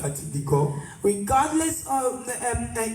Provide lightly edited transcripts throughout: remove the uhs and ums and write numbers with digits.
fatigue du corps, regardless of,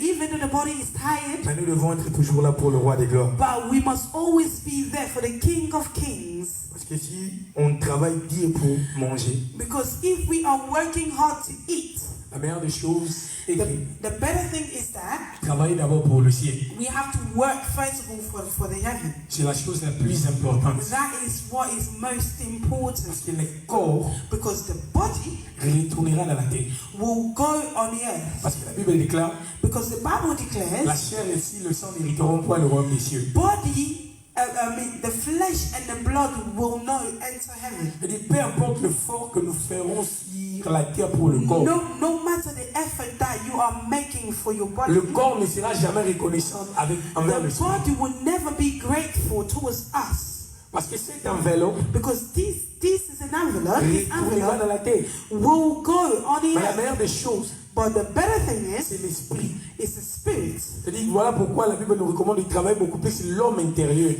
even though the body is tired, mais nous devons être toujours là pour le roi des gloires. but we must always be there for the King of Kings. Parce que si on travaille dur pour manger, Because if we are working hard to eat, la meilleure des choses est the que better thing is that travailler d'abord pour le ciel. we have to work first of all for the heaven. C'est la chose la plus importante. That is what is most important. Parce que le corps Because the body retournera dans la terre. will go on the earth. Parce que la Bible déclare, Because the Bible la declares, chair et si le sang n'hériteront point le royaume des cieux. the flesh and the blood will not enter heaven. Et peu importe l'effort que nous ferons sur la terre pour le corps, No matter the effort that you are making for your body, le corps ne sera jamais reconnaissant envers the l'esprit. body will never be grateful towards us. Parce que cette enveloppe Because this is an envelope. This retournera dans envelope la terre. will go on the Mais la earth. meilleure des choses, But the better thing c'est is, l'esprit. it's the spirit. C'est-à-dire, voilà pourquoi la Bible nous recommande de travailler beaucoup plus sur l'homme intérieur.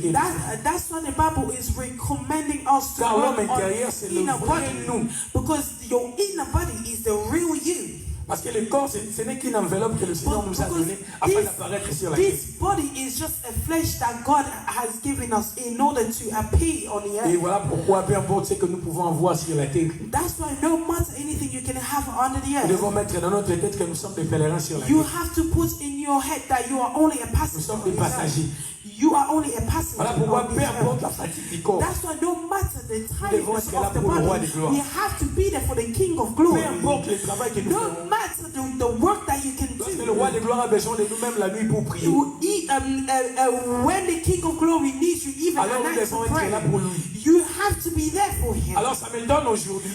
That's why the Bible is recommending us to Car work l'homme on intérieur, c'est le inner vrai body. nous. Because your inner body is the real you. Parce que le corps, ce n'est qu'une enveloppe que le Seigneur nous a donnée afin d'apparaître sur la terre. This body is just a flesh that God has given us in order to appear on the Et earth. voilà pourquoi, peu importe ce que nous pouvons avoir sur la terre, That's why no matter anything you can have under the nous earth, devons mettre dans notre tête que nous sommes des pèlerins sur la you terre. have to put in your head that you are only a Nous passenger. sommes on des the earth. passagers. You are only a passenger. Voilà pourquoi, on peu this importe la earth. fatigue du corps, That's why no matter the devons tiredness être là of the pour le roi body, des gloires. we have to be there for the King of peu Glory. importe le travail que nous No ferons, matter the work that you can lorsque le do. roi des gloires a besoin de nous-mêmes la nuit pour prier, When the King of Glory needs you, even alors at nous night devons to être là pray, pour lui. you have to be there for him. Alors ça me donne aujourd'hui,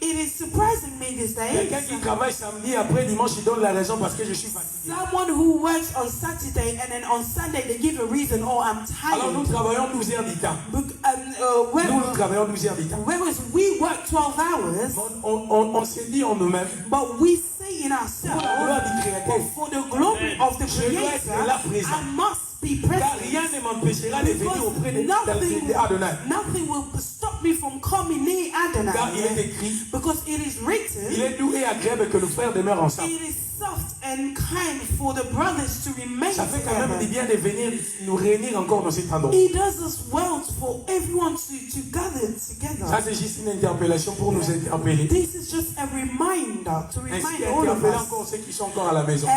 It is surprising me these days. quelqu'un qui travaille samedi, après dimanche, il donne la raison parce que je suis fatigué. Someone who works on Saturday and then on Sunday they give a reason, oh, I'm Alors nous tired. travaillons 12 heures du temps. Nous travaillons 12 heures du temps. Whereas we work 12 hours, On s'est dit en nous-mêmes, but we say in ourselves, gloire du Créateur, for the glory of the je dois être Creator, là présent. I must be Car present. rien ne m'empêchera de venir auprès de Because Adonai. nothing will stop me from coming near Car il est Adonai. écrit, Because it is il written, est doux et agréable que nos frères demeurent ensemble. it is soft and kind for the brothers to remain Ça fait quand même du together. bien de venir nous réunir encore dans cet endroit. It does us well for everyone to gather Ça together. c'est juste une interpellation pour nous interpeller. This is just a reminder to Ainsi remind all of qu'interpeller us. encore ceux qui sont encore à la maison.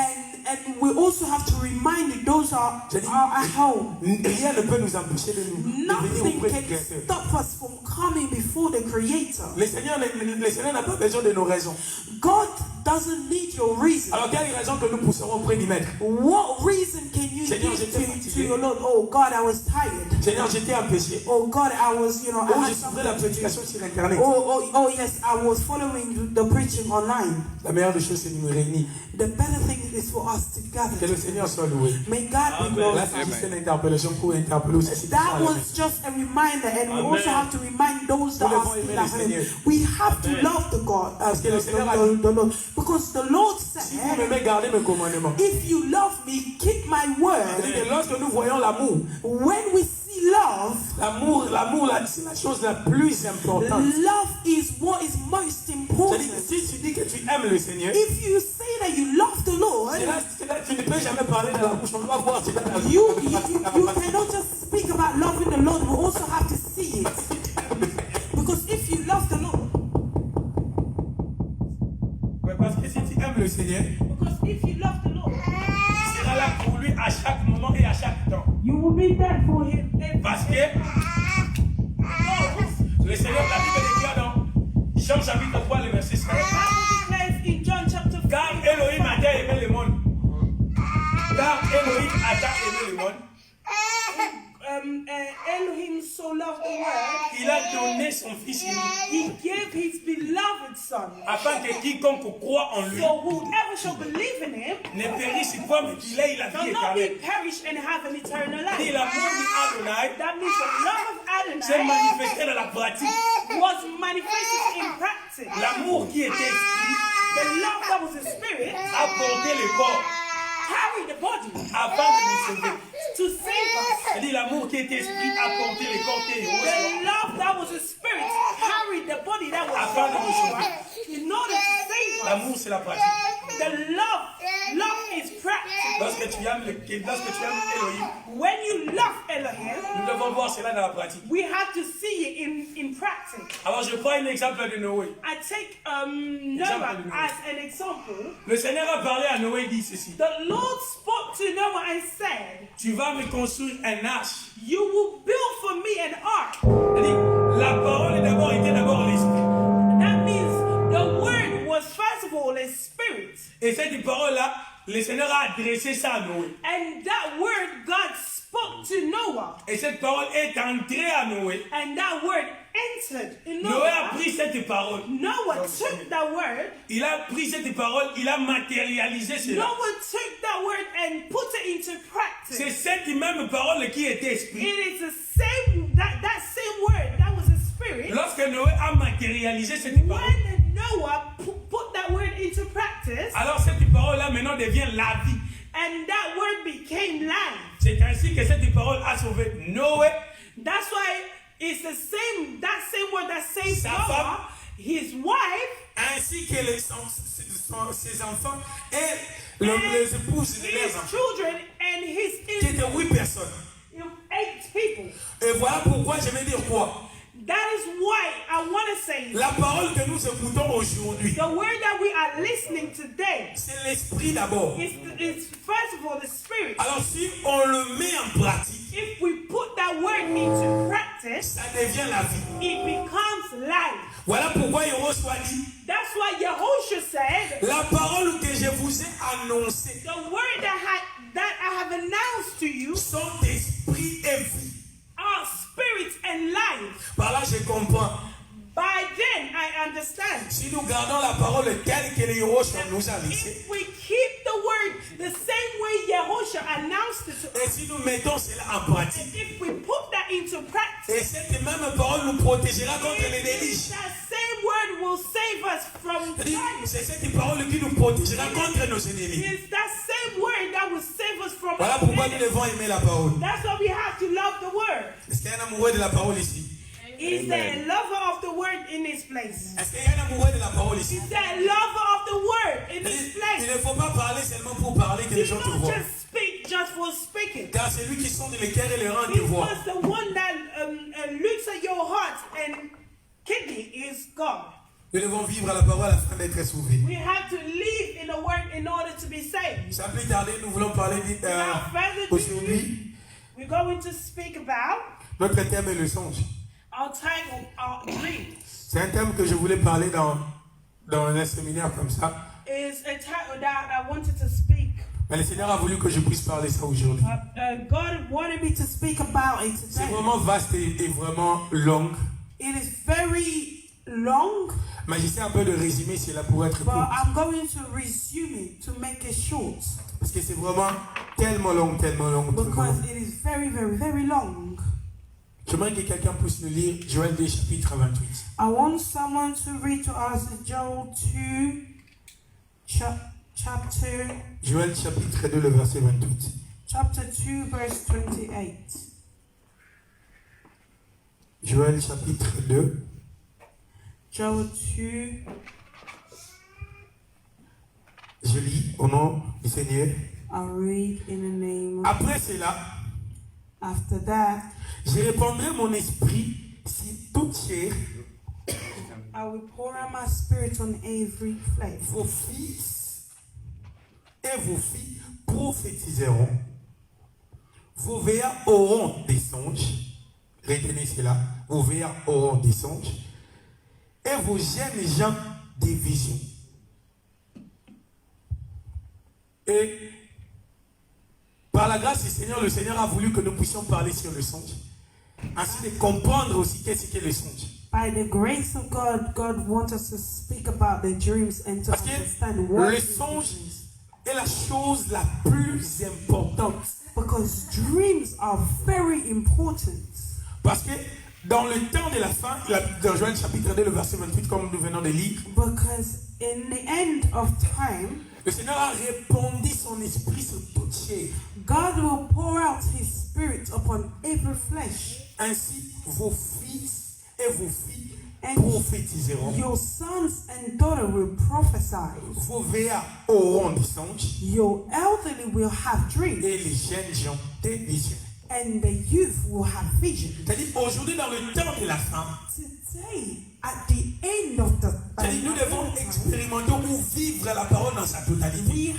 And we also have to remind those who are at home. Rien ne peut nous empêcher de venir Nothing auprès du can Créateur. stop us from coming before the Creator. Le Seigneur n'a pas besoin de nos raisons. God doesn't need your reason. Alors quelle raison que nous pousserons auprès du Maître? What reason can you Seigneur, give j'étais to fatigué. your Lord? Oh God, I was tired. Seigneur, j'étais empêché. Oh God, I was, I Oh, had j'ai something suivi la to prédication do. sur Internet. Oh yes, I was following the preaching online. La meilleure des choses, c'est de nous réunir. The better thing is for us to Que gather. le Seigneur soit loué. May God be Là, c'est glorified. juste une interpellation pour interpeller aussi ceux qui sont à That la was maison. just a reminder, and we also have to remind those that Nous are devons still aimer at le home. Seigneur. We have to love the God, Parce que le Seigneur a dit, the Lord, because the Lord si vous said, m'aimez, gardez mes commandements. "If you love me, keep my word." C'est-à-dire que lorsque nous voyons l'amour, When we see love, c'est la chose la plus importante. love is what is most important. C'est-à-dire que si tu dis que tu aimes le Seigneur, If you say that you love the Lord, c'est là, tu ne peux jamais parler de la bouche. On doit voir, c'est dans la you cannot just speak about loving the Lord. We also have to see it. Because if you love the Lord, Ouais, parce que si tu aimes le Seigneur, because if you love the Lord, tu seras là pour lui à chaque moment et à chaque temps. you will be there for Him. Parce que le Seigneur, la Bible déclare dans Jean chapitre 3, le verset 5. In John chapter 4, Car Elohim a tant aimé le monde. Car Elohim a tant aimé le monde. Elohim so loved the world, Il a donné son Fils unique He gave His beloved Son. afin que quiconque croit en lui So whoever shall believe in Him ne périsse point, mais qu'il ait la shall vie not be éternelle. perished and have an eternal Et life. l'amour d'Adonai That means the love of s'est Adonai manifesté dans la pratique. was manifested in practice. L'amour qui était esprit The love that was a spirit a porté le corps carried the body afin de nous sauver. to save us. C'est-à-dire l'amour qui était esprit a porté le corps qui est héros. The love that was a spirit carried the body that was Afin de nous sauver. in order to save La L'amour, c'est la pratique. The love is practice. Lorsque tu aimes Elohim, When you love Elohim, nous devons voir cela dans la pratique. we have to see it in practice. Alors, je prends un exemple de Noé. I take Noah as an example. Le Seigneur a parlé à Noé et dit ceci. The Lord spoke to Noah and said, Tu vas me construire un arche. you will build for me an ark. C'est-à-dire, la parole était d'abord l'esprit. That means the word was first of all a spirit. Et cette parole-là, le Seigneur a adressé ça à Noé. And that word God spoke to Noah. Et cette parole est entrée à Noé. And that word entered in Noé a Noah. pris cette parole. Noah took that word. Il a pris cette parole, il a matérialisé cela. Noah took that word and put it into practice. C'est cette même parole qui était esprit. It is the same that same word that was a spirit. Lorsque Noé a matérialisé cette parole, When Noah put that word into practice, alors cette parole-là maintenant devient la vie. and that word became life. C'est ainsi que cette parole a sauvé Noé, That's why it's that same word that saved Sa Noah, his wife, ainsi que ses enfants et les épouses de his leurs enfants, children, and qui étaient 8 personnes. 8 people. Et voilà pourquoi je vais dire quoi? That is why I want to say La parole que nous écoutons aujourd'hui, the word that we are listening today c'est l'esprit d'abord. is first of all the spirit. Alors si on le met en pratique, If we put that word into practice, ça devient la vie. it becomes life. Voilà pourquoi Yeshua dit, That's why Yahushua said, la parole que je vous ai annoncée the word that I have announced to you sont esprit et vie. are spirit and life. Par là, je comprends. By then, I understand. Si nous gardons la parole telle que le Yeshua nous a laissée, If we keep the word the same way Yahushua announced it to et us, si nous mettons cela en pratique, if we put that into practice, et cette même parole nous protégera contre les délices. that same word will save us from life. C'est cette parole qui nous protégera contre nos ennemis. It's that same word that will save us from Voilà our pourquoi nous enemies. devons aimer la parole. That's why we have to love the word. Est-ce qu'il y a un amoureux de la parole ici? Is there a lover of the word in this place? Est-ce qu'il y a un amoureux de la parole ici? Is there a lover of the word in this Il place? ne faut pas parler seulement pour parler que les You gens te don't voient. just speak just for speaking. Car c'est lui qui sonde le cœur et le rein te voit. Because the one that looks at your heart and kidney is God. Nous devons vivre à la parole afin d'être sauvés. We have to live in the word in order to be saved. Sans plus tarder, nous voulons parler Without further ado, aujourd'hui. we're going to speak about Notre thème est le songe. our title, our dreams. C'est un thème que je voulais parler dans un séminaire comme ça. Is a title that I wanted to speak. Mais le Seigneur a voulu que je puisse parler ça aujourd'hui. God wanted me to speak about it C'est today. vraiment vaste et vraiment long. It is very long, Mais j'essaie un peu de résumer cela pour être but court. I'm going to resume it to make it short Parce que c'est vraiment tellement long, tellement long. because it is very, very, very long. J'aimerais que quelqu'un puisse nous lire Joël 2, chapitre 28. I want someone to read to us Joel 2, chapter Joël chapitre 2, le verset 28. chapter 2, verse 28. Joël chapitre 2. Joel 2. Je lis au nom du Seigneur. I'll read in the name of... Après cela, After that, je répandrai mon esprit sur toute chair. I will pour out my spirit on every flesh. Vos fils et vos filles prophétiseront. Vos veillards auront des songes. Retenez cela. Vos veillards auront des songes. Et vos jeunes gens des visions. Et par la grâce du Seigneur, le Seigneur a voulu que nous puissions parler sur le songe. Ainsi de comprendre aussi qu'est-ce qu'est le songe. By the grace of God, God wants us to speak about the dreams and to Parce que understand what le songe est la chose la plus importante. because dreams are very important. Parce que dans le temps de la fin, dans Joël chapitre 2, le verset 28, comme nous venons de lire, Because in the end of time, le Seigneur a répandu son esprit sur toute chair. God will pour out His Spirit upon every flesh. Ainsi, vos fils et vos filles And prophétiseront. your sons and daughters will prophesy. Vos vieillards auront des songes. Your elderly will have dreams. Et les jeunes gens des visions. And the youth will have visions. C'est-à-dire, aujourd'hui, dans le temps de la fin, Today, at the end of the c'est-à-dire, nous devons expérimenter ou vivre la parole dans sa totalité.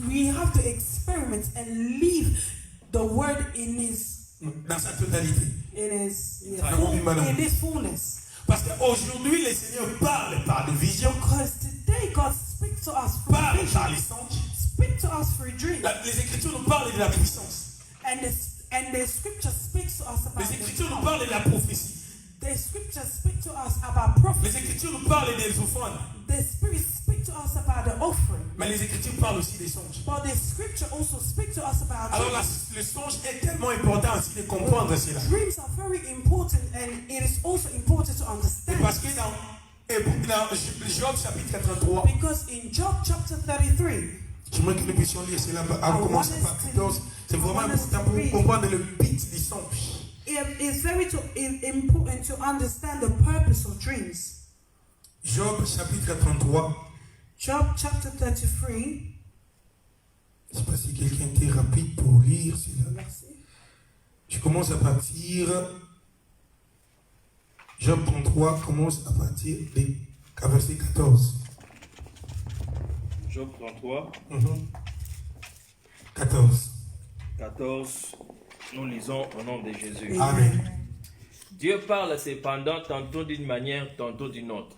we have to experiment and live the word in his Dans sa totalité. in his fullness. Parce qu'aujourd'hui, le Seigneur parle par des visions, Because today God speaks to us through parle par les vision, songes. speak to us through dreams, Les Écritures nous parlent de la puissance. and the scripture speaks to us about Les Écritures nous the parlent de la prophétie. The scripture speak to us about Les prophecy. Écritures nous parlent des offrandes. The spirit speak to us about the offering. Mais les Écritures parlent aussi des songes. But the scripture also speak to us about Alors dreams. le songe est tellement important aussi de comprendre cela. Dreams are very important, and it is also important to Et understand. parce que dans Job chapitre 33, Because in Job chapter 33, j'aimerais que nous puissions lire cela à commencer par 14. C'est vraiment important pour comprendre le but des songes. it is very important to understand the purpose of dreams. Job chapitre 33. Job chapter 33. Je ne sais pas si quelqu'un était rapide pour lire cela. Je commence à partir. Job 33 commence à partir du verset 14. Job 33, 14. 14, nous lisons au nom de Jésus. Amen. Dieu parle cependant tantôt d'une manière, tantôt d'une autre.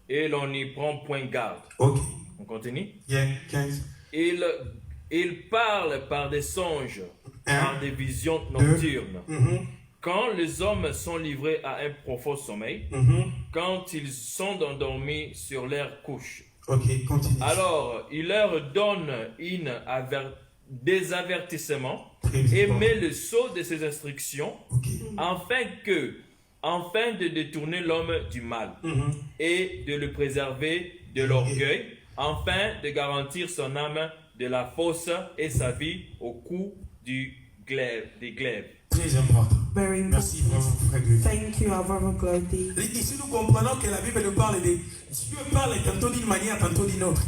Et l'on n'y prend point garde. Ok. On continue. Yeah, 15. Il parle par des songes, par des visions Deux. nocturnes. Quand les hommes sont livrés à un profond sommeil, quand ils sont endormis sur leur couche, Ok, continue. alors il leur donne des avertissements Très bien. et met le sceau de ses instructions Ok. afin de détourner l'homme du mal et de le préserver de l'orgueil, afin de garantir son âme de la fosse et sa vie au coup des glaives. Très important. Very important. Merci vraiment, frère Dieu. Thank you, our brother Glody. Ici, nous comprenons que la Bible nous parle de Dieu parle tantôt d'une manière, tantôt d'une autre.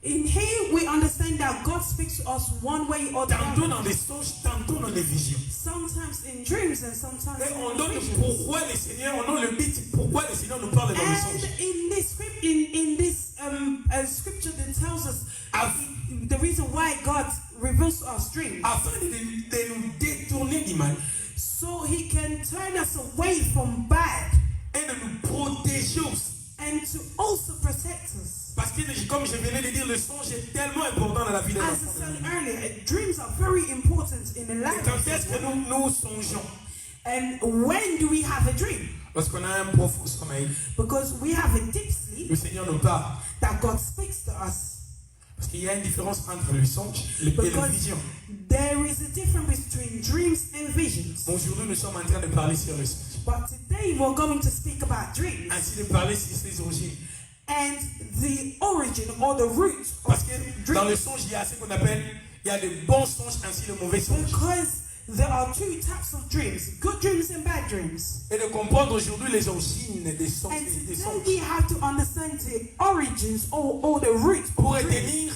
In here, we understand that God speaks to us one way or the Tantôt other. dans des songes, tantôt dans des visions. Sometimes in dreams and sometimes Et on in donne visions. pourquoi le Seigneur, on donne le but, pourquoi le Seigneur nous parle dans les And songes. in this script, in this scripture that tells us the reason why God reveals to us dreams, Afin de nous détourner du mal so He can turn us away from bad et de nous protéger aussi. and to also protect us. Parce que, comme je venais de dire, le songe est tellement important dans la vie de As I l'enfant. said earlier, dreams are very important in the Et life. quand est-ce que nous songeons? And when do we have a dream? Lorsqu'on a un profond sommeil, Because we have a deep sleep le Seigneur nous parle. that God speaks to us. Parce qu'il y a une différence entre le songe et la Because vision. there is a difference between dreams and visions. Bon, aujourd'hui, nous sommes en train de parler sur le songe. But today we're going to speak about dreams Ainsi de parler sur ses origines. and the origin or the root Parce of que dans le dreams. songe, il y a ce qu'on appelle, il y a de bons songes ainsi de mauvais songes. Because there are two types of dreams, good dreams and bad dreams. Et de comprendre aujourd'hui les origines des songes. And Des today songes. we have to understand the origins or the root Pour of dreams. retenir,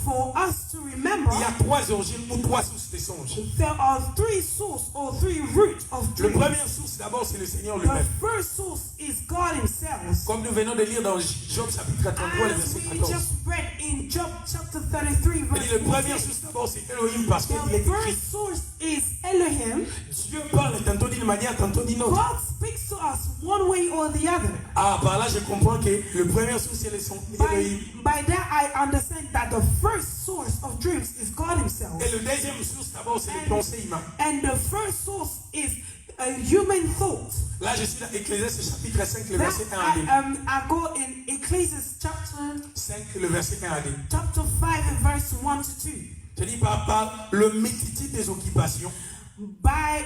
For us to remember, il y a trois origines ou trois sources des songes. there are three sources or three roots of La dreams. première source, d'abord, c'est le Seigneur The lui-même. first source is God Himself. Comme nous venons de lire dans Job chapitre 33, le As verset we 14. just read in Job chapter 33, Il verse dit, la première 14. source d'abord, c'est Elohim parce qu'il The est écrit. first source is Elohim. Dieu parle tantôt d'une manière, tantôt d'une autre. God speaks to us one way or the other. Ah, par là, je comprends que le premier source, c'est le son Elohim. By that, I understand that the first source of dreams is God Himself. Et le deuxième source, d'abord, c'est le pensée humain. And the first source is a human thought. Là, je suis dans Ecclésiaste chapitre 5, le That verset 1 à 2. I go in Ecclesiastes chapter 5, le verset 1 à 2. 5 and verse 1 to 2. Je dis par le multitude des occupations, By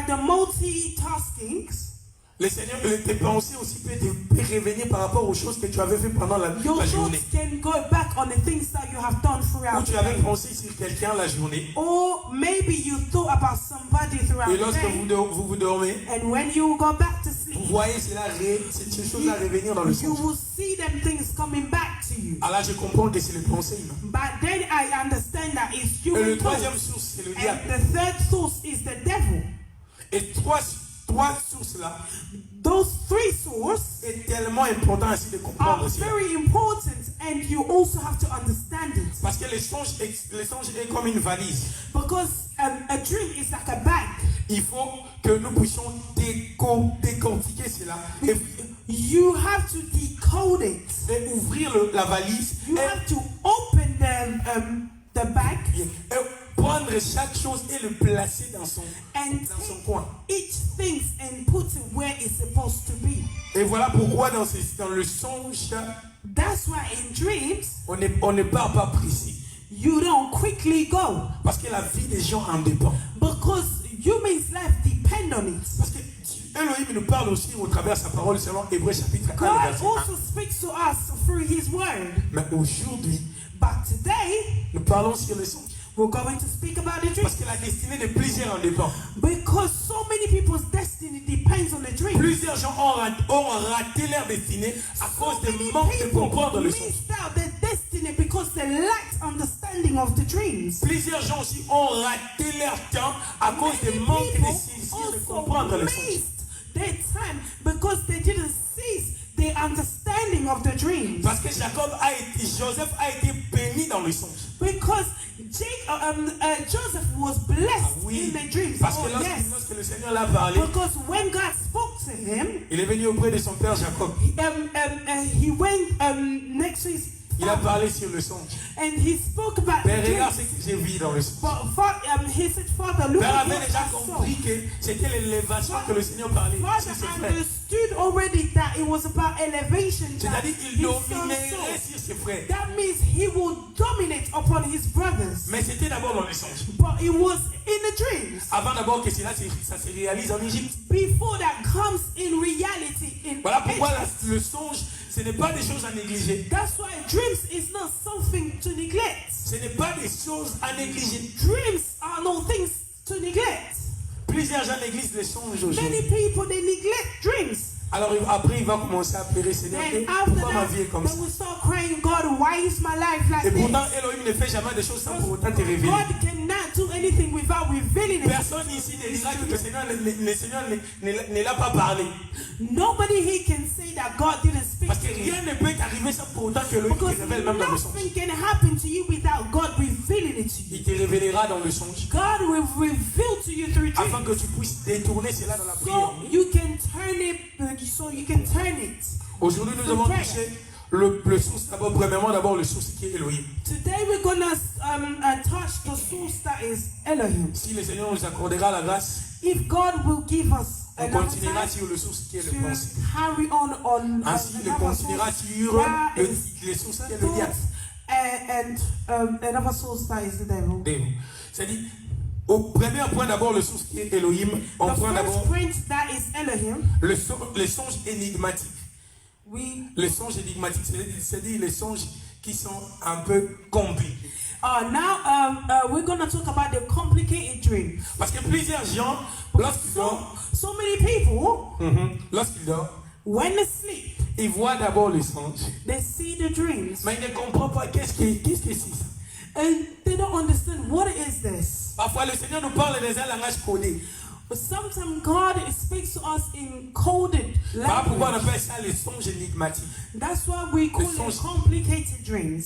the multitaskings, le Seigneur, tes pensées aussi peut revenir par rapport aux choses que tu avais fait pendant la your journée. thoughts can go back on the things that you have done Ou throughout tu the avais day. pensé sur quelqu'un la journée. Or maybe you thought about somebody throughout Et the lorsque day. vous dormez, And when you go back to vous sleep, vous voyez ces choses-là revenir dans le you songe. will see them things coming back to you. Alors là, je comprends que c'est les pensées humaines. But then I understand that it's Et le human troisième thoughts. source, c'est le And diable. the third source is the devil. Et trois sources-là Those three sources est tellement important ainsi de comprendre are aussi. very important, and you also have to understand it. Parce que les songes est comme une valise. Because a dream is like a bag. Il faut que nous puissions décortiquer cela You have to decode it. et ouvrir la valise You et, have to open the bag et prendre chaque chose et le placer dans son and coin. take each thing and put it where it's supposed to be. Et voilà pourquoi dans le songe, That's why in dreams, on ne part pas précis. you don't quickly go. Parce que la vie des gens en dépend. Because human's life depend on it. Parce que Elohim nous parle aussi au travers de sa parole selon Hébreux chapitre 1, God verset 1. also speaks to us through His Word. Mais aujourd'hui, But today, nous parlons sur le songe. we're going to speak about the dream. Parce que la destinée de plusieurs en dépend. Because so many people's destiny depends on the dream. Plusieurs gens ont raté leur destinée à cause So de many manque de people comprendre le songe. missed out their destiny because they lacked understanding of the dreams. Plusieurs gens aussi ont raté leur temps à cause de Many manque de people saisir de also comprendre le songe. missed their time because they didn't seize the understanding of the dreams. Parce que Joseph a été béni dans le songe. Because Joseph was blessed in the dreams. Parce que Oh, yes. lorsque le Seigneur l'a parlé, Because when God spoke to him, il est venu auprès de son père Jacob. he went next to his Il a father parlé sur le songe. and he spoke about Père, the regarde dreams. ce que j'ai vu dans le songe. He said, Father, look Père at avait what déjà I saw. compris que c'était l'élévation que le Seigneur parlait Father sur ses frères. understood already that it was about elevation. That C'est-à-dire qu'il his son dominerait saw. sur ses frères. That means he will dominate upon his brothers. Mais c'était d'abord dans le songe. But it was in the dreams. Avant d'abord que ça se réalise en Égypte. Before that comes in reality in Voilà pourquoi Egypt. le songe, ce n'est pas des choses à négliger. That's why dreams is not something to neglect. Ce n'est pas des choses à négliger. Dreams are no things to neglect. Plusieurs gens négligent les songes aujourd'hui. Many people they neglect dreams. Alors après, il va commencer à pleurer, Seigneur, Then after pourquoi ma that, vie est comme ça? they will start crying, God, why is my life like Et this? pourtant, Elohim ne fait jamais des choses sans pour autant te révéler. God cannot do anything without revealing it. Personne ici ne dira que le Seigneur ne l'a pas parlé. Nobody here can say that God didn't speak Parce que to you. rien ne peut t'arriver sans pour autant que Elohim te Because révèle même dans le songe. nothing can happen to you without God revealing it to you. Il te révélera dans le songe. God will reveal to you through Afin dreams. que tu puisses détourner cela dans la prière. So you can turn it. Aujourd'hui, nous avons touché le source d'abord, premièrement, le source qui est Elohim. Today we're gonna touch the source that is Elohim. Si le Seigneur nous accordera la grâce, If God will give us on another continuera time sur le source qui est to le pensée. carry on Ainsi, il another continuera source sur that is les sources qui est the le diable. thoughts, and another source that is the devil. C'est-à-dire, au premier point d'abord, le source qui est Elohim, on The prend d'abord first point that is Elohim. les songes énigmatiques. Les songes énigmatiques, c'est-à-dire les songes qui sont un peu compliqués. Now we're gonna talk about the complicated dream. Parce que plusieurs gens, lorsqu'ils dorment, So many people, when they sleep, ils voient d'abord les songes, they see the dreams, mais ils ne comprennent pas qu'est-ce que c'est ça. and they don't understand what is this. Parfois, le Seigneur nous parle dans un langage codé. But sometimes God speaks to us in coded Voilà pourquoi on language. appelle ça les songes énigmatiques. That's why we call it songes. complicated dreams.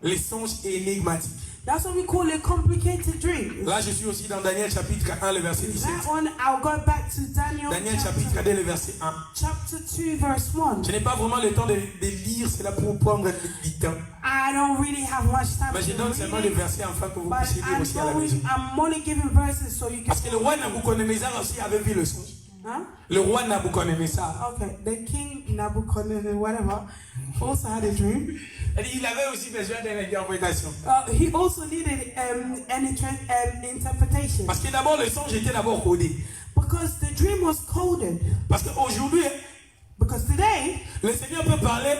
Les songes énigmatiques. That's why we call it complicated dreams. Là, je suis aussi dans Daniel chapitre 1, le verset 17. That one, I'll go back to Daniel Daniel chapitre 2, le verset 1. chapter 2, verse 1. Je n'ai pas vraiment le temps de lire cela pour prendre du temps. I don't really have much time Mais je to donne seulement les read it, versets afin que vous but puissiez lire aussi à la maison. I'm only giving verses so you can. Parce que le roi Nabucodonosor aussi avait vu le songe. Huh? Le roi Nabucodonosor. Okay, the king Nebuchadnezzar, whatever, also had a dream. Il avait aussi besoin d'une interprétation. He also needed an interpretation Parce que d'abord, le songe était d'abord codé. because the dream was coded. Parce qu'aujourd'hui, Because today, le Seigneur peut parler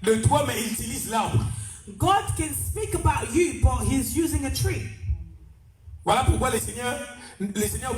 de toi, mais il utilise l'arbre. God can speak about you, but He's using a tree. Voilà pourquoi le Seigneur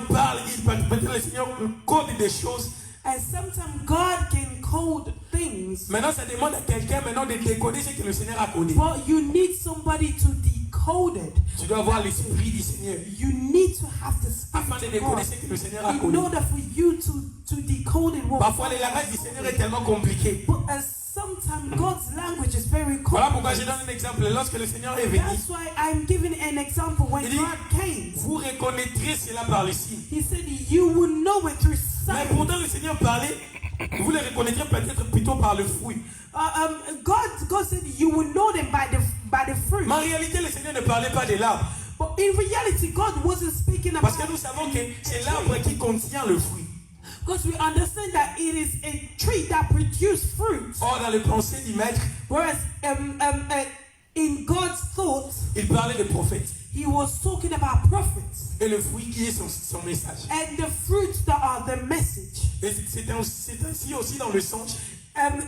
parle, le Seigneur code des choses And sometimes God can code things, Maintenant, ça demande à quelqu'un maintenant de décoder ce que le Seigneur a codé. but you need somebody to decode it. Tu dois avoir l'esprit du Seigneur You need to have the afin de spirit of décoder God ce que le Seigneur a in codé. order for you to decode it. Parfois, les langages du Seigneur est tellement compliqué. But sometimes God's language is very Voilà pourquoi je complex. donne un exemple. Lorsque le Seigneur est venu, That's why I'm giving an example. When il dit, God came, vous reconnaîtrez cela par le signe. He said you will know it through Mais signs. pourtant, le Seigneur parlait, vous les reconnaîtrez peut-être plutôt par le fruit. God said you will know them by the fruit. Mais en réalité, le Seigneur ne parlait pas de l'arbre. But in reality, God wasn't speaking Parce about que nous savons que c'est l'arbre qui contient le fruit. because we understand that it is a tree that produces fruit. Or, dans les pensées du maître, Whereas in God's thoughts, il parlait des prophètes. He was talking about prophets Et le fruit qui est son message. and the fruits that are the message. Et c'est ainsi aussi dans le songe.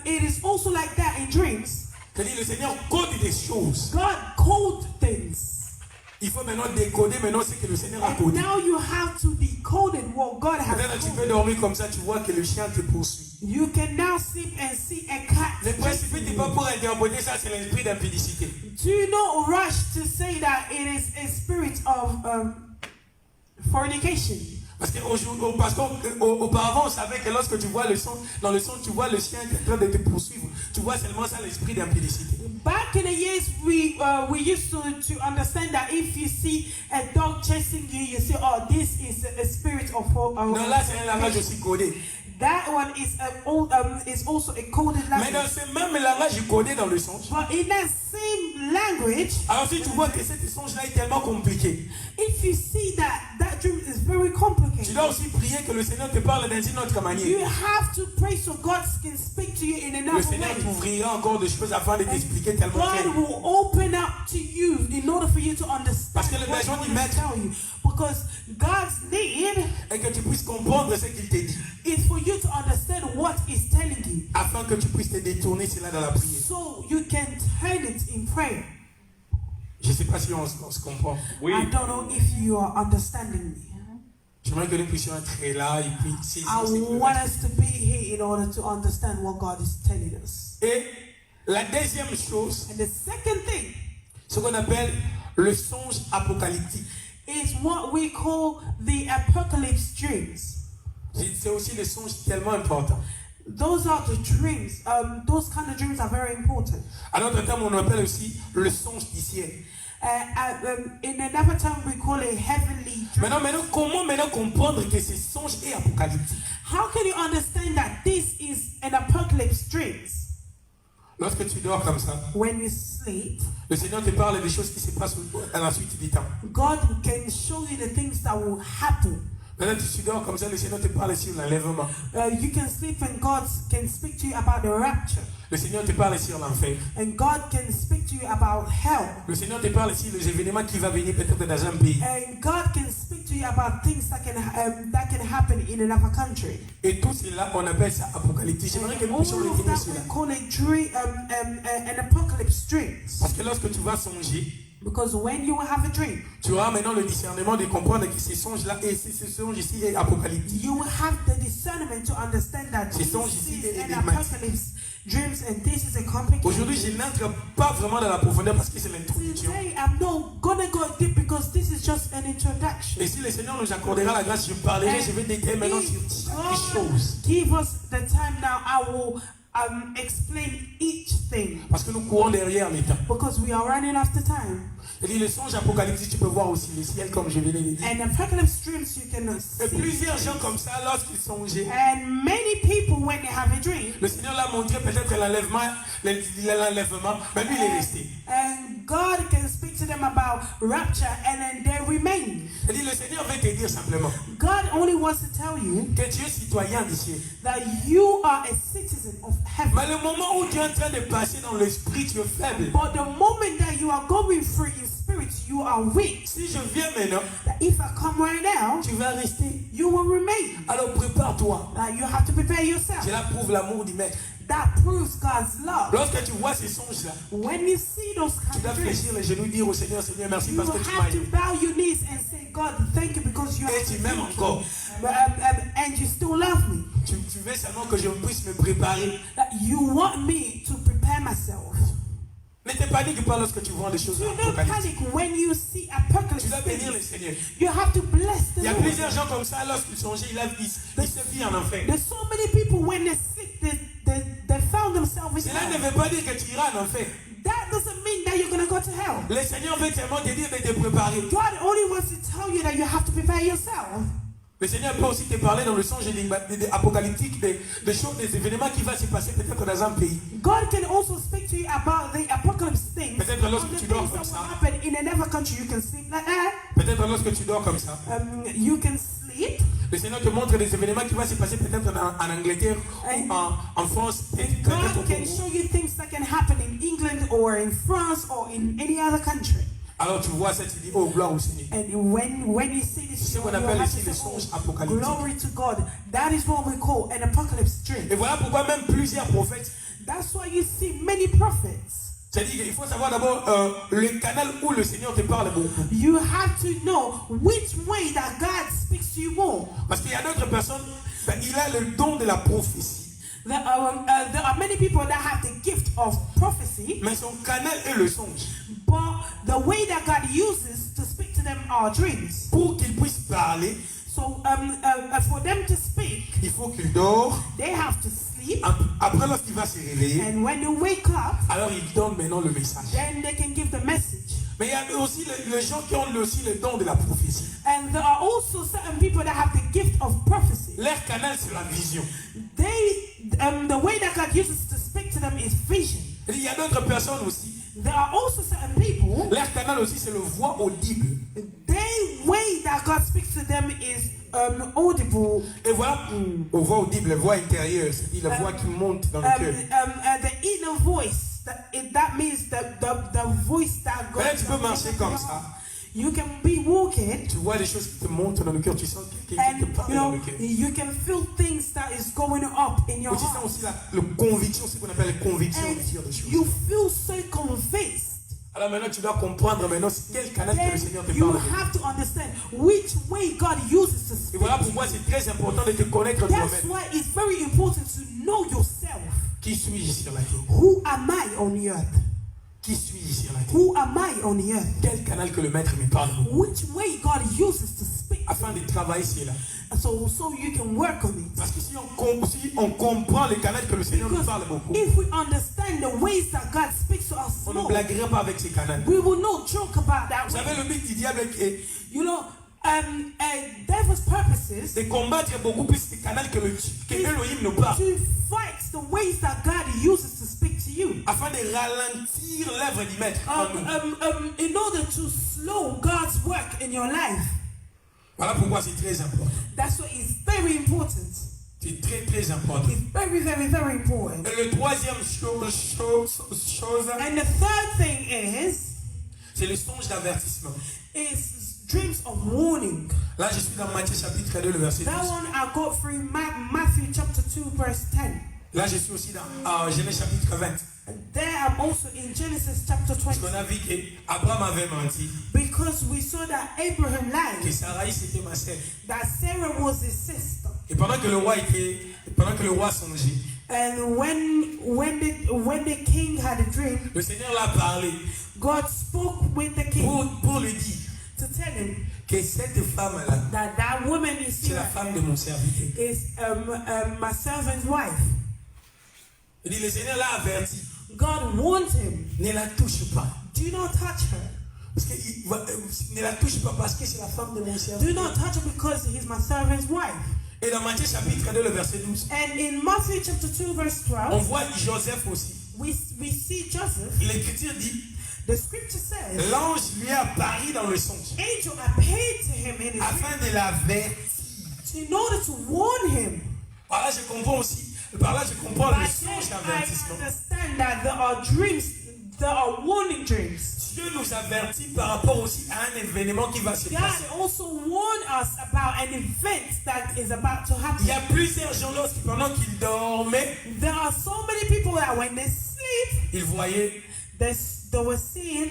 It is also like that in dreams. C'est-à-dire le Seigneur code des choses. God called things. Il faut maintenant décoder maintenant ce que le Seigneur a And codé. now you have to decode it, what God has Peut-être tu peux coded. dormir comme ça, tu vois que le chien te poursuit. You can now sleep and see a cat. Le principe chasing n'est you. pas pour interpréter ça, c'est l'esprit d'impudicité. Do not rush to say that it is a spirit of fornication. Parce qu'auparavant, on savait que lorsque tu vois le son, dans le son, tu vois le chien qui est en train de te poursuivre. Tu vois seulement ça, l'esprit d'impudicité. Back in the years, we used to understand that if you see a dog chasing you, you say, "Oh, this is a spirit of." Non, là, c'est un langage aussi codé. That one is also a coded Mais dans language. ce même langage codé dans le songe, But in that same language, alors si tu vois que cet songe-là est tellement compliqué, if you see that dream is very tu complicated, dois aussi prier que le Seigneur te parle dans une autre you manière. have to pray so God can speak to you in Le another Seigneur way. t'ouvrira encore des choses afin de t'expliquer tellement clair. God will open up to you in order for you to understand Parce que le what besoin He du wants to maître- tell you. Because God's need Et que tu puisses comprendre ce qu'il t'a dit. is for you to understand what He's telling you, Afin que tu puisses te détourner cela dans la prière. so you can turn it in prayer. Je ne sais pas si on se comprend. Oui. I don't know if you are understanding me. J'aimerais que nous puissions être là et puis saisir I ce que le want maître- us to be here in order to understand what God is telling us. Et la deuxième chose, And the second thing ce qu'on appelle le songe apocalyptique. is what we call the apocalypse dreams. C'est aussi des songes tellement importants. Those are the dreams. Those kind of dreams are very important. À notre terme, on appelle aussi le songe du ciel. In another term, we call it heavenly dream. Maintenant, comment maintenant comprendre que ce songe est apocalyptique? How can you understand that this is an apocalypse dreams? Lorsque tu dors comme ça, When you sleep, le Seigneur te parle des choses qui se passent à la suite du temps. God can show you the things that will happen. Maintenant, tu dors comme ça, le Seigneur te parle sur l'enlèvement. You can sleep and God can speak to you about the rapture. Le Seigneur te parle sur l'enfer. And God can speak to you about hell. Le Seigneur te parle sur les événements qui vont venir peut-être dans un pays. And God can speak to you about things that can happen in another country. Et tout cela, on appelle ça apocalyptique. J'aimerais que nous All puissions of retenir that cela. we call it an apocalypse dreams. Parce que lorsque tu vas songer, Because when you have a dream, tu auras maintenant le discernement de comprendre que ces songes-là et ce songe ici est apocalyptique. you will have the discernment to understand that Ces this songes ici is est an énigmatique. apocalypse dreams and this is a complicated. Aujourd'hui, je n'entre pas vraiment dans la profondeur parce que c'est l'introduction. Today I'm not gonna go deep because this is just an introduction. Et si le Seigneur nous accordera la grâce, je parlerai, je vais détailler maintenant sur If chaque God chose. give us the time now, I will explain each thing Parce que nous courons derrière les temps. because we are running after time. Et dit, le songe apocalyptique, tu peux voir aussi le ciel comme je viens de le dire. And apocalypse dreams you can Et see. plusieurs gens comme ça, lorsqu'ils songeaient, And many people, when they have a dream, le Seigneur l'a montré peut-être l'enlèvement, mais lui il est resté. and God can speak to them about rapture, and then they remain. Il dit, le Seigneur veut te dire simplement God only wants to tell you que tu es citoyen du ciel. that you are a citizen of heaven. Mais le moment où tu es en train de passer dans l'esprit, tu es faible. But the moment that you are going through in spirit, you are weak. Si je viens maintenant, That if I come right now, tu vas rester. you will remain. Alors prépare-toi. That you have to prepare yourself. Cela prouve l'amour du maître. that proves God's love. Lorsque tu vois ces songes-là, When you see those tu kind dois of dreams, fléchir les genoux, dire au Seigneur, Seigneur, merci you parce que tu m'as have to aimé. bow your knees and say, God, thank you because you Et have tu m'aimes encore. and you still love me. Tu veux seulement que je puisse me préparer. That you want me to prepare myself. Ne te panique pas lorsque tu vois des choses Do not apocalyptiques. panic when you see apocalypse. Tu dois bénir le things. Seigneur. You have to bless the Il y a Lord. plusieurs gens comme ça, lorsqu'ils songeaient, ils se vivent en enfer. There's so many people when they sleep, they found themselves in Cela ne hell. veut pas dire que tu iras en enfer. That doesn't mean that you're going to go to hell. Le Seigneur veut tellement te dire de te préparer. God only wants to tell you that you have to prepare yourself. Le Seigneur peut aussi te parler dans le songe apocalyptique des choses, des événements qui vont se passer peut-être dans un pays. God can also speak to you about the apocalypse things. Peut-être lorsque of the tu dors things comme that ça. will happen in another country. You can sleep like that. Peut-être lorsque tu dors comme ça. You can sleep. Le Seigneur te montre des événements qui vont se passer peut-être en Angleterre ou en France. Peut-être God au can Congo. show you things that can happen in England or in France or in any other country. Alors tu vois ça, tu dis, oh gloire au Seigneur. And when you see this, C'est ce qu'on you appelle have ici to les say, songes oh, apocalyptiques. glory to God. That is what we call an apocalypse dream. Et voilà pourquoi même plusieurs prophètes, That's why you see many prophets. c'est-à-dire qu'il faut savoir d'abord le canal où le Seigneur te parle beaucoup. You have to know which way that God speaks to you more. Parce qu'il y a d'autres personnes, il a le don de la prophétie. There are many people that have the gift of prophecy, Mais son canal est le songe. but the way that God uses to speak to them are dreams. Pour qu'il puisse parler, So for them to speak, il faut qu'il dort. they have to sleep, Après, lorsqu'il va se réveiller, and when they wake up, alors il donne maintenant le message. then they can give the message. Mais il y a aussi les gens qui ont aussi le don de la prophétie. And there are also certain people that have the gift of prophecy. Leur canal, c'est la vision. The way that God uses to speak to them is vision. Et il y a d'autres personnes aussi. There are also certain people, Leur canal aussi, c'est le voix audible. the way that God speaks to them is audible. Et voilà, voix audible, la voix intérieure, c'est-à-dire la voix qui monte dans le cœur. The inner voice. That means the voice that Là, goes. tu peux marcher comme ça. You can be walking, Tu vois des choses qui te montent dans le cœur. Tu sens quelqu'un qui te and parle you dans know le cœur. you can feel things that is going up in your Tu sens heart, aussi la conviction, ce qu'on appelle la conviction de dire des and choses. you feel so convinced. Alors maintenant, tu dois comprendre maintenant quel canal que le Then Seigneur te you parle. have to understand which way God uses to Et speak. voilà pourquoi c'est très important de te connaître That's toi-même. why it's very important to know yourself. Qui suis-je sur la terre? Who am I on the earth? Qui suis-je sur la terre? Who am I on the earth? Quel canal que le Maître me parle? Which way God uses to speak? Afin de travailler cela. So you can work on it. Parce que si on comprend le canal que le Seigneur nous Because parle beaucoup, if we understand the ways that God speaks to us on ne more, blaguerait pas avec ces canaux. we will not joke about that. Vous savez, le but du diable est You know, devil's purposes de combattre beaucoup plus ces canaux que Elohim nous parle. to fight the ways that God uses to speak to you. Afin de ralentir l'œuvre du Maître en nous. In order to slow God's work in your life. Voilà pourquoi c'est très important. That's why it's very important. C'est très très important. It's very, very, very important. Et le troisième chose, And the third thing c'est le songe d'avertissement. is dreams of warning. Là, je suis dans Matthieu chapitre 2, le verset 10. That one I got through Matthew chapter 2 verse 10. Là, je suis aussi dans Genèse chapitre 20. And there I'm also in Genesis chapter 20. Parce qu'on a vu qu'Abraham avait menti, Because we saw that Abraham que lied, Sarai c'était ma sœur. that Sarah was his sister. Et pendant que le roi songeait, And when the king had a dream, le Seigneur l'a parlé God spoke with the king pour lui dire to tell him que cette femme-là, that woman you see c'est la right femme de there mon serviteur. is my servant's wife. Il dit, le Seigneur l'a averti, God warned him, ne la touche pas. do not touch her. Parce que ne la touche pas parce que c'est la femme de mon Do serviteur. not touch her because he's my servant's wife. Et dans Matthieu chapitre 2, le verset 12, And in Matthew chapter 2 verse on 12, voit Joseph aussi. we see Joseph. L'écriture dit, The scripture says, l'ange lui a apparu dans le songe angel appeared to him in his dream afin de l'avertir. in order to warn him. Par là, je comprends aussi, par là, je comprends le But songe then I d'avertissement. understand that there are dreams, there are warning dreams. Dieu Dieu nous avertit par rapport aussi à un événement qui va se God passer. also warned us about an event that is about to Il happen. y a plusieurs gens pendant qu'ils dormaient, There are so many people that when they sleep, ils voyaient they were seeing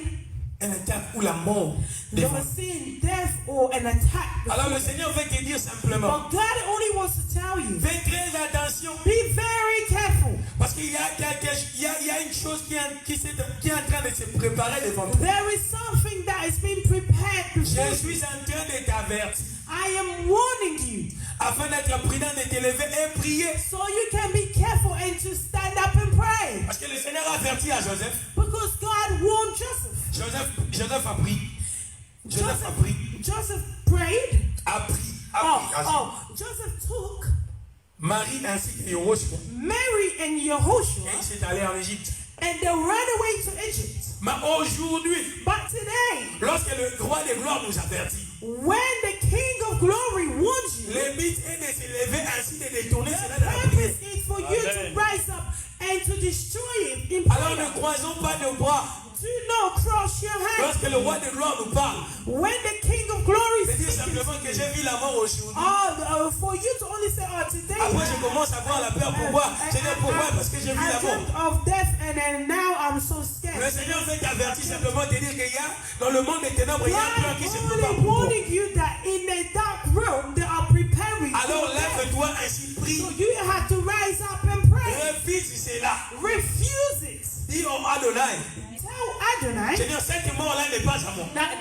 un attaque ou la mort They devant. were seeing death or an attack. Alors le Seigneur veut te dire simplement, But God only wants to tell you, fais très attention, be very careful. parce qu'il y a une chose qui est en train de se préparer devant toi. There is something that is being prepared before Je you. suis en train de t'avertir, I am warning you, afin d'être prudent, de te lever et prier. so you can be careful and to stand up and pray. Parce que le Seigneur a averti à Joseph. Because God warned Joseph. Joseph a pris. Joseph a pris. Joseph prayed. A pris. Joseph took Marie ainsi que Yoshua. Mary and Et Yehoshua il s'est allé en Égypte. and they ran away to Egypt. Mais aujourd'hui, But today, lorsque le roi de gloire nous avertit, when the King of Glory warns you, le but est de se lever ainsi de détourner cela the de la prière. purpose is for you to Amen. rise up and to destroy it in Alors prayer. ne croisons pas nos bras. Do not cross your hands. Lorsque le roi de gloire nous parle, When the King of Glory c'est dire speaks, simplement que j'ai vu la mort aujourd'hui. for you to only say, today. Après, je commence à avoir la peur. Pourquoi? Je dis pourquoi? Parce que j'ai vu I la mort. dreamt of death and then now I'm so Le scared. Seigneur veut t'avertir simplement de dire qu'il y a dans le monde des ténèbres, il y a un plan God qui se prépare only pour toi. warning you that in the dark room they are preparing. Alors for death. lève-toi ainsi, prie. So you have to rise up and pray. Refuse cela. Refuse it. Dis au Adonai, Tell Adonai Seigneur, cette mort-là n'est pas à moi. that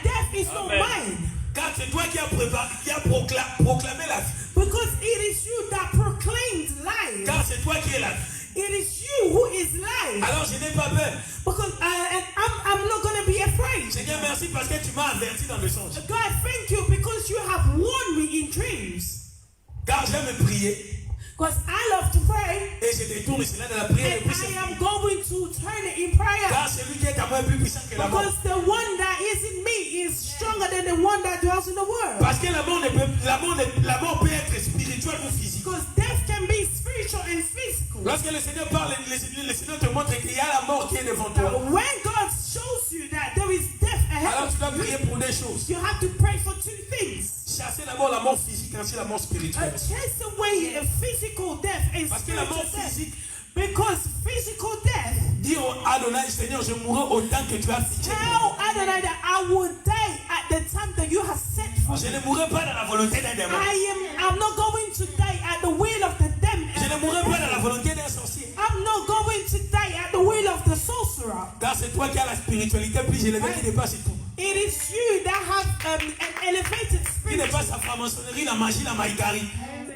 death is not Amen. mine. Car c'est toi qui as préparé, qui as proclamé la vie. Because it is you that proclaimed life. Car c'est toi qui es la vie. It is you who is life. Alors je n'ai pas peur. Because and I'm not going to be afraid. Seigneur, merci parce que tu m'as averti dans le songe. God, thank you because you have warned me in dreams. Car j'aime prier. Because I love to pray. Et je détourne cela de la prière. And I am going to turn it in prayer. Car celui qui est à moi est plus puissant que la mort. Because the one that is in me is stronger than the one that dwells in the world. Parce que la mort peut être spirituelle ou physique. Because death can be spiritual and physical. Lorsque le Seigneur parle, le Seigneur te montre qu'il y a la mort qui est devant toi. But when God shows you that there is death ahead Alors tu dois of prier you, pour des choses. you have to pray for two things. Chasser d'abord la mort physique, ensuite la mort spirituelle. Chase away a physical death and Parce que la spiritual mort death. physique, Because physical death, dis au Adonai, Seigneur, je mourrai autant que tu as fixé. tell Adonai that I will die at the time that you have set for Je me. ne mourrai pas dans la volonté d'un démon. I'm not going to die at the will of the devil. Je ne mourrai pas dans la volonté d'un sorcier. I'm not going to die at the will of the sorcerer. Car c'est toi qui as la spiritualité plus élevée qui dépasse tout. It is you that have an elevated Qui spirit dépasse la franc-maçonnerie, la magie, la maïgari.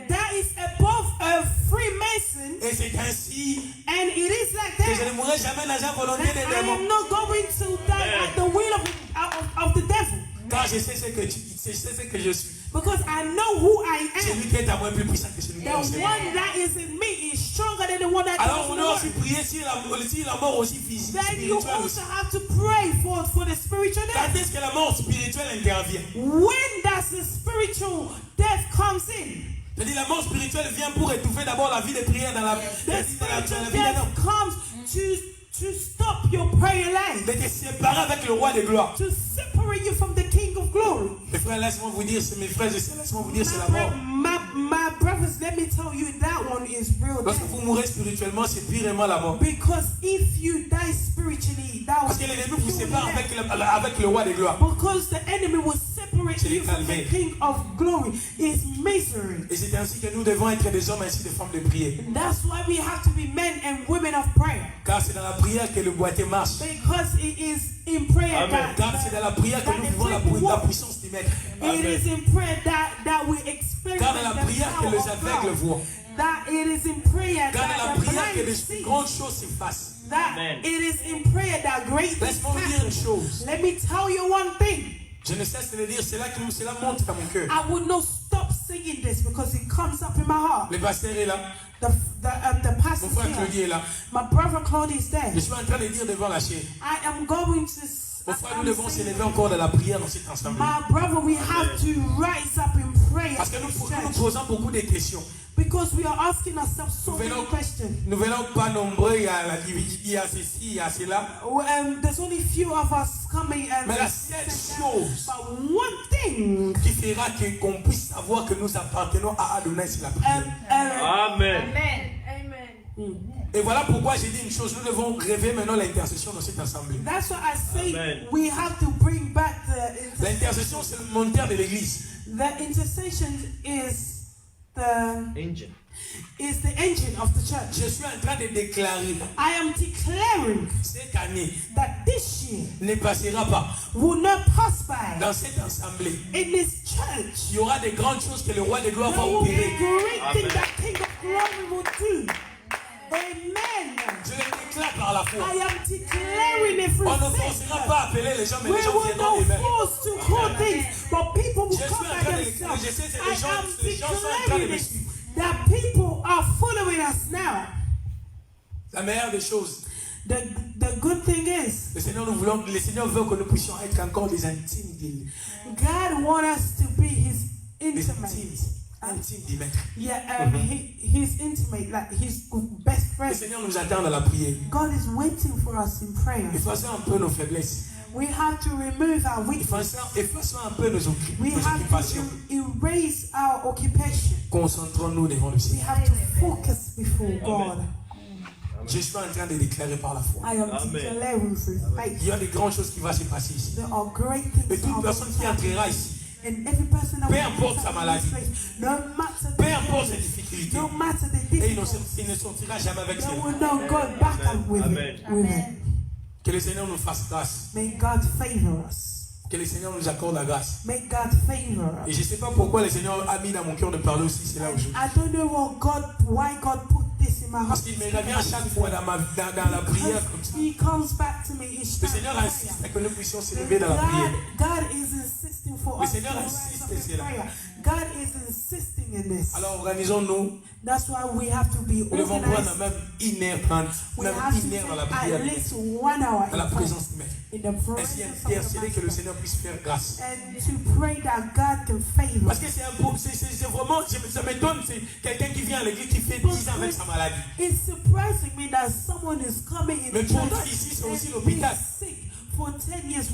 that is above a Freemason, Et c'est ainsi and it is like que je that. ne mourrai jamais dans la volonté That des I démons. am not going to die at the will of the devil. Car je sais ce que je suis. Because I know who I am. Celui qui est à moi est plus puissant que celui qui The est au ciel. one that is in me is stronger than the one that Alors is on in doit the aussi world. prier sur la mort aussi physique, Then you spirituelle aussi. also have to pray for the spiritual Quand death. est-ce que la mort spirituelle intervient? When does the spiritual death comes in? C'est-à-dire la mort spirituelle vient pour étouffer d'abord la vie de prière dans la The vie spiritual d'un homme. death comes to stop your prayer life, De te séparer avec le roi de gloire. to separate you from the King of Glory. Mes frères, laisse-moi vous dire, mes frères et sœurs, laisse-moi vous dire, c'est la mort. My brothers, let me tell you that one is real Lorsque death. vous mourrez spirituellement, c'est purement la mort. Because if you die spiritually, that Parce was que l'ennemi vous sépare avec le roi de gloire. because the enemy will separate C'est you from the calvaire. King of Glory. Is misery. Et c'est ainsi que nous devons être des hommes ainsi des femmes de prière. That's why we have to be men and women of prayer. Car c'est dans la prière que le boîtier marche. Because it is in prayer Amen. Car c'est dans la prière que nous vivons la puissance du Maître. It is in prayer that we experience Car dans la the prière que power les of aveugles God. voient. That it is in prayer Car dans la that the prière que blind les see. grandes choses s'effacent. That Amen. it is in prayer that great things Laisse-moi vous dire une happen. chose. Let me tell you one thing. Je ne cesse de le dire, cela monte dans mon cœur. I would not stop singing this because it comes up in my heart. Le pasteur est là. The Mon pastor's frère here. Claudie est là. My brother Claude is there. Je suis en train de dire devant la chair. I am going to. Mon frère, nous I'm devons saying, s'élever encore dans la prière dans cette assemblée. my brother, we have to rise up in prayer. Parce que in nous this nous church. posons beaucoup de questions. Because we are asking ourselves so many questions. Nous venons pas nombreux, il y a la division, il y a ceci, il y a cela. There's only few of us coming and Mais la seule chose but one thing qui fera qu'on puisse savoir que nous appartenons à Adonai, c'est la prière. Amen. Et voilà pourquoi j'ai dit une chose, nous devons rêver maintenant l'intercession dans cette assemblée. That's why I say Amen. we have to bring back the L'intercession, c'est le moteur de l'église. The intercession is Engine. the engine of the church. Je suis en train de déclarer I am declaring cette année that this year ne passera pas. will not pass by. Dans cette assemblée, In this church, il y aura des grandes choses que le roi des gloires va there will be opérer. great things Amen. that King of Glory will do. Amen. Je le déclare par la foi. I am declaring it On through ne faith. forcera pas à appeler les gens, mais We les gens will viendront not eux-mêmes. force to call things, but people will Je come suis en by train de themselves. je sais que I les gens am sont en train de me declaring suivre. it that people are following us now. La meilleure des choses, The good thing is, le Seigneur veut que nous puissions être encore des intimes d'Il. God wants us to be His Des intimate. intimes du Maître. Yeah, His intimate, like His best Le friend. Seigneur nous attend dans la prière. God is waiting for us in prayer. Effaçons un peu nos faiblesses. We have to remove our weakness. Effaçons un peu nos We have occupations. to erase our occupation. Concentrons-nous devant le We Seigneur. have to focus before God. Je suis en train de déclarer par la foi. I am Amen. declaring through faith. Il y a des grandes choses qui vont se passer ici. There are great things. Et toute that personne qui are going to entrera happen. ici, And every person that peu will importe sa enter maladie, this place, no matter peu the importe ses illness, difficultés, no matter the et il difficulties, ne sortira jamais avec they ses will not go back up with Amen. it. With it. Que le Seigneur nous fasse grâce. May God favor us. Que le Seigneur nous accorde la grâce. May God favor Et us. je ne sais pas pourquoi le Seigneur a mis dans mon cœur de parler aussi cela aujourd'hui. I don't know why God put this in my heart. Parce qu'il me revient chaque fois dans la prière comme ça. He comes back to me each Le time. Seigneur insiste à que nous puissions s'élever dans la prière. God is insisting for Le us to Seigneur rise insiste, up in c'est là. prayer. God is insisting in this. Alors organisons-nous. That's why we have to be Nous devons prendre organized. même 1h30, We même have to 1 heure dans la take prière, at least 1 hour dans la in prayer, présence du Maître. in the Ainsi presence intercéder of que the le Master, Seigneur puisse faire grâce. and to pray that God can favor. Parce que c'est vraiment, ça m'étonne, c'est quelqu'un qui vient à l'église qui fait 10 ans avec sa maladie. It's surprising me that someone is coming in Mais pourtant church ici c'est aussi and l'hôpital. being sick for 10 years,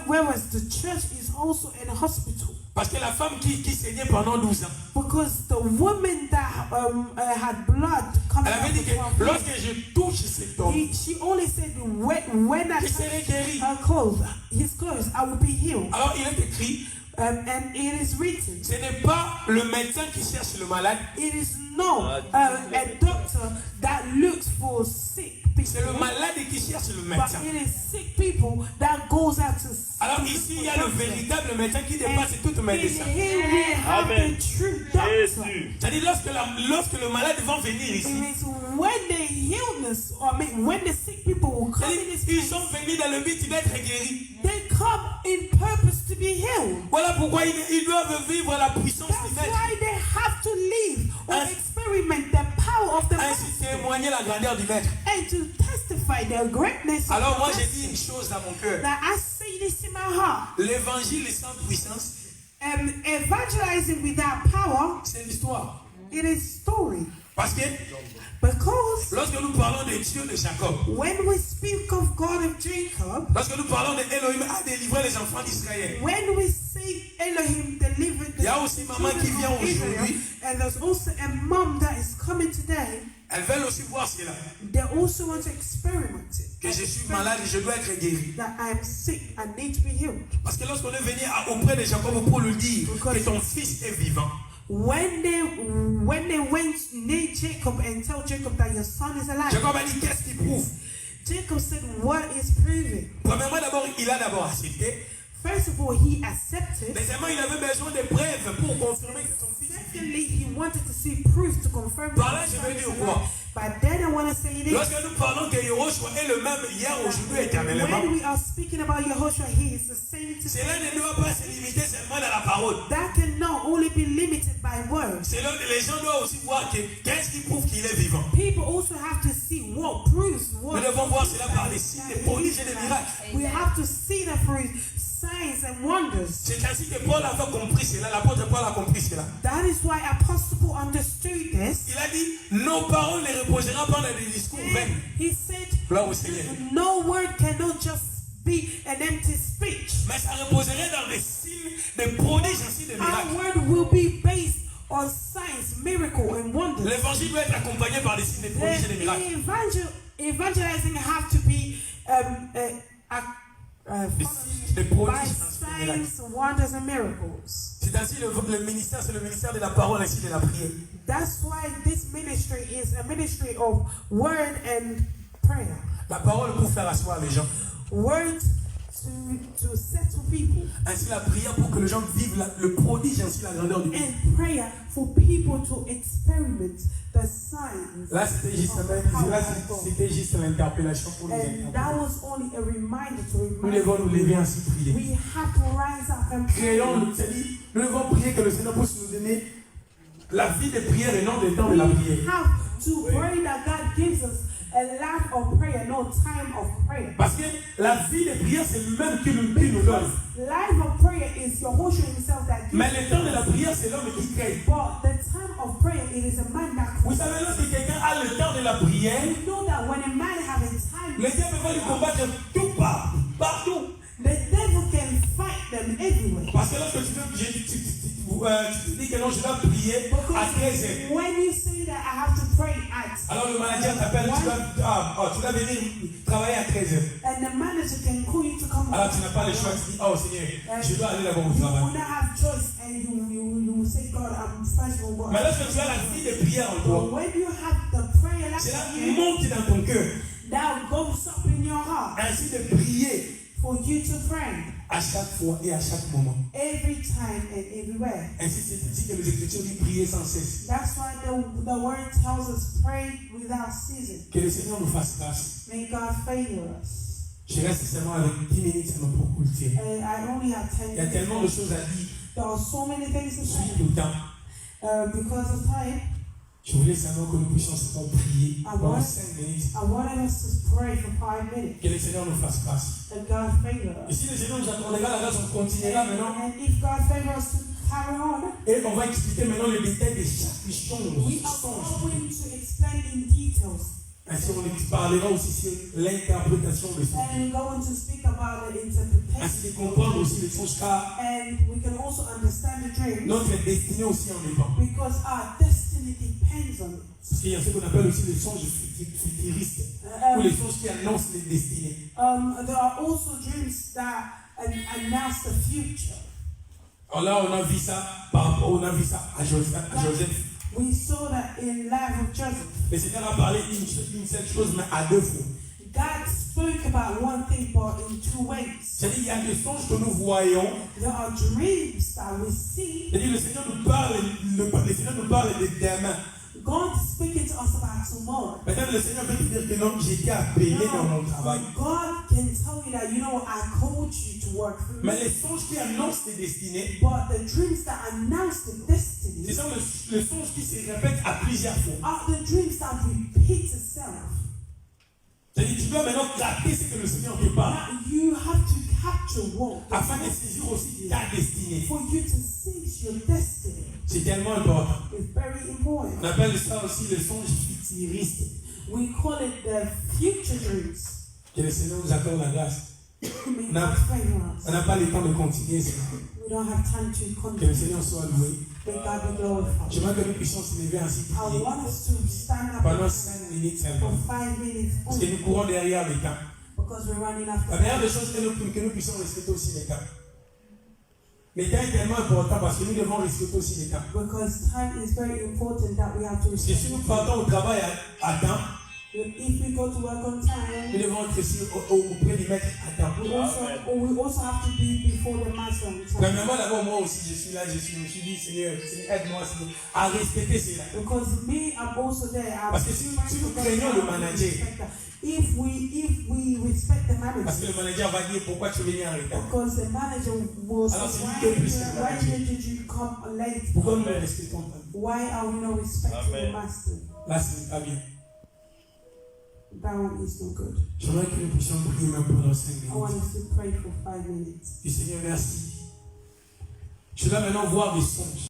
whereas the church is also in a hospital. Parce que la femme qui saignait pendant 12 ans, Because the woman that had blood coming elle avait out dit que of her lorsque je touche cet homme, she only said when I je serai guéri. touch his clothes, I will be healed. Alors il est écrit, And it is written, ce n'est pas le médecin qui cherche le malade, it is not a doctor that looks for sick c'est le people, malade qui cherche le but médecin. it is sick people that goes out to Alors ici il y a le véritable médecin qui dépasse tout And médecin. here we have Amen. the true doctor. Jésus. C'est-à-dire lorsque le malade va venir It ici, means when the illness, when the sick people will come in this ils place, sont venus dans le but d'être guéris. they come in purpose to be healed. Voilà pourquoi ils doivent vivre la puissance That's du Maître. why they have to live or As- experiment the power of the Ainsi Master témoigner la grandeur du Maître. and to testify the greatness Alors of moi the j'ai dit une Master. chose dans mon cœur. Now I say this in my heart. L'évangile sans puissance, Evangelizing without power, c'est l'histoire. it is story. Parce que Because lorsque nous parlons de Dieu de Jacob, when we speak of God of Jacob, lorsque nous parlons de Elohim a délivré les enfants d'Israël, when we say Elohim delivered il y a aussi maman qui vient children of Israel, aujourd'hui. and there's also a mom that is coming today, Elles veulent aussi voir cela. they also want to experiment it. Que je suis malade et je dois être guéri. That I am sick, I need to be healed. Parce que lorsqu'on est venu auprès de Jacob pour lui dire que ton fils est vivant, When they went near Jacob and tell Jacob that your son is alive, Jacob a dit qu'est-ce qu'il prouve? Jacob said, what is proving? Premièrement, il a d'abord accepté. First of all, he accepted. Deuxièmement, il avait besoin de preuves pour confirmer que son fils est vivant. Secondly, he wanted to see proof to confirm Par là, that je his son veux is dire quoi? alive. But then I want to say this. Lorsque nous parlons que Yehoshua est le même hier, aujourd'hui, éternellement, When we are speaking about Yehoshua, he is the same today. cela ne doit pas se limiter seulement dans la parole. That cannot only be limited by words. Les gens doivent aussi voir que qu'est-ce qui prouve qu'il est vivant. People also have to see what proves Nous what. devons voir cela par les signes, les prodiges et les miracles. We have to see the fruit, signs signs and wonders. C'est ainsi que Paul avait compris cela, l'apôtre Paul a compris cela. That is why Apostle Paul understood this. Il a dit, nos paroles ne reposeront pas dans des discours vains. He said, Gloire au Seigneur. no word cannot just be an empty speech. Mais ça reposerait dans des signes, des prodiges ainsi de Our miracles. word will be based on signs, miracles, and wonders. L'évangile doit être accompagné par des signes, des prodiges et des miracles. Evangelizing have to be Des signes, des by prodiges ainsi de miracles. signs, wonders, and miracles. C'est ainsi le ministère, c'est le ministère de la parole ainsi de la prière. That's why this ministry is a ministry of word and prayer. La parole pour faire asseoir les gens. Word to settle people. Ainsi la prière pour que les gens vivent le prodige, ainsi la grandeur du monde. And prayer for people to experiment the signs. Là, c'était juste l'interpellation pour nous And interpeller. that was only a reminder to Nous remind devons nous lever ainsi prier. we have to rise up and pray. Créons, c'est-à-dire, nous devons prier que le Seigneur puisse nous donner la vie de prière et non le temps de la prière. We have to pray that God gives us a life of prayer, no time of prayer. Parce que la vie de prière, c'est lui-même qui nous donne. Life of prayer is Yahushua himself that gives. Mais le temps de la prière, c'est l'homme qui crée. But the time of prayer, it is a man that. Vous savez, lorsque quelqu'un a le temps de la prière, You know that when a man has a time, les diables vont lui combattre tout partout. the devil can fight them everywhere. Parce que lorsque tu dis que non, je dois prier à 13h. When you say that I have to pray at, Alors le manager t'appelle, tu dois venir travailler à 13h. and the manager can call you to come. Alors tu n'as pas le choix, tu dis, oh Seigneur, je dois aller là-bas au You travail. will not have choice, and you will say, God, I'm first of all. Mais lorsque tu as la vie de prière en But toi, when you have the prayer life, cela monte dans ton cœur. that goes up in your heart Ainsi de prier for you to pray à chaque fois et à chaque moment. every time and everywhere. Ainsi c'est ainsi que les Écritures disent prier sans cesse. That's why the word tells us pray without ceasing. Que le Seigneur nous fasse grâce. May God favor us. Je reste seulement avec 10 minutes à notre pour tirer. And I only have 10 Il y a tellement de minutes. choses à dire There are so many things to sur say. tout le temps. Because of time, Je voulais seulement que nous puissions seulement prier pendant 5 minutes. I wanted us to pray for 5 minutes. Que le Seigneur nous fasse grâce. And God favor Et us. si le Seigneur nous accordera la grâce, on continuera maintenant. And if God favor us to carry on, Et on va expliquer maintenant le détail de chaque chose. we are going to explain in details. Ainsi, on parlera aussi sur l'interprétation de ça. And we're going to speak about the interpretation. Ainsi de comprendre aussi les choses, car And we can also understand the dreams. notre destinée aussi en dépend. Because our destiny depends on it. Parce qu'il y a ce qu'on appelle aussi les songes futuristes, ou les songes qui annoncent les destinées. There are also dreams that announce the future. Alors là, on a vu ça à Joseph. We saw that in life of Joseph. Le Seigneur a parlé d'une seule chose, mais à deux fois. God spoke about one thing, but in two ways. C'est-à-dire, il y a des songes que nous voyons. There are dreams that we see. C'est-à-dire, le Seigneur nous parle de demain. God is speaking to us about tomorrow. Peut-être le Seigneur veut te dire que non, j'ai été appelé dans mon travail. God can tell you that, you know, I called you to work for Mais me. les songes qui annoncent tes destinées, But the dreams that announce the ce destiny sont les songes qui se répètent à plusieurs fois. are the dreams that repeat itself. C'est-à-dire, tu dois maintenant capter ce que le Seigneur te parle, Now you have to capture what afin de saisir aussi ta destinée. for you to seize your destiny. C'est tellement important. It's very On important. appelle ça aussi le songe futuriste. We call it the future dreams. Que le Seigneur nous accorde la grâce. May No. God favor us. On n'a pas le temps de continuer cela. We don't have time to Que le continue. Seigneur soit loué. May God be glorified. J'aimerais que nous puissions se lever ainsi I prier want us to stand up pendant 5 minutes for seulement. 5 minutes Parce que only nous courons derrière le temps. because we're running La after meilleure des choses, c'est que nous puissions respecter aussi les temps. Les temps est tellement important parce que nous devons respecter aussi les temps. because time is very important that we have to Parce que si nous respect. partons au travail à temps, If we go to work on time, nous devons être ici auprès du maître à temps. we also have to be before the master on time. Premièrement, d'abord, moi aussi, je suis là, je me suis dit, Seigneur, aide-moi Seigneur, à respecter cela. Because me, I'm also there. Parce que si nous craignons le manager, If we respect the manager, parce que le manager va dire pourquoi tu viens en retard. because the manager will Alors, c'est say, lui qui est plus que le why manager. did you come late? Pourquoi nous ne respectons pas? Why are we not respecting Amen. the master? Là, ce n'est pas bien. down is no good. J'aimerais que nous puissions prier même pendant 5 I want minutes. us to pray for 5 minutes. Et Seigneur, merci. Je dois maintenant voir des songes.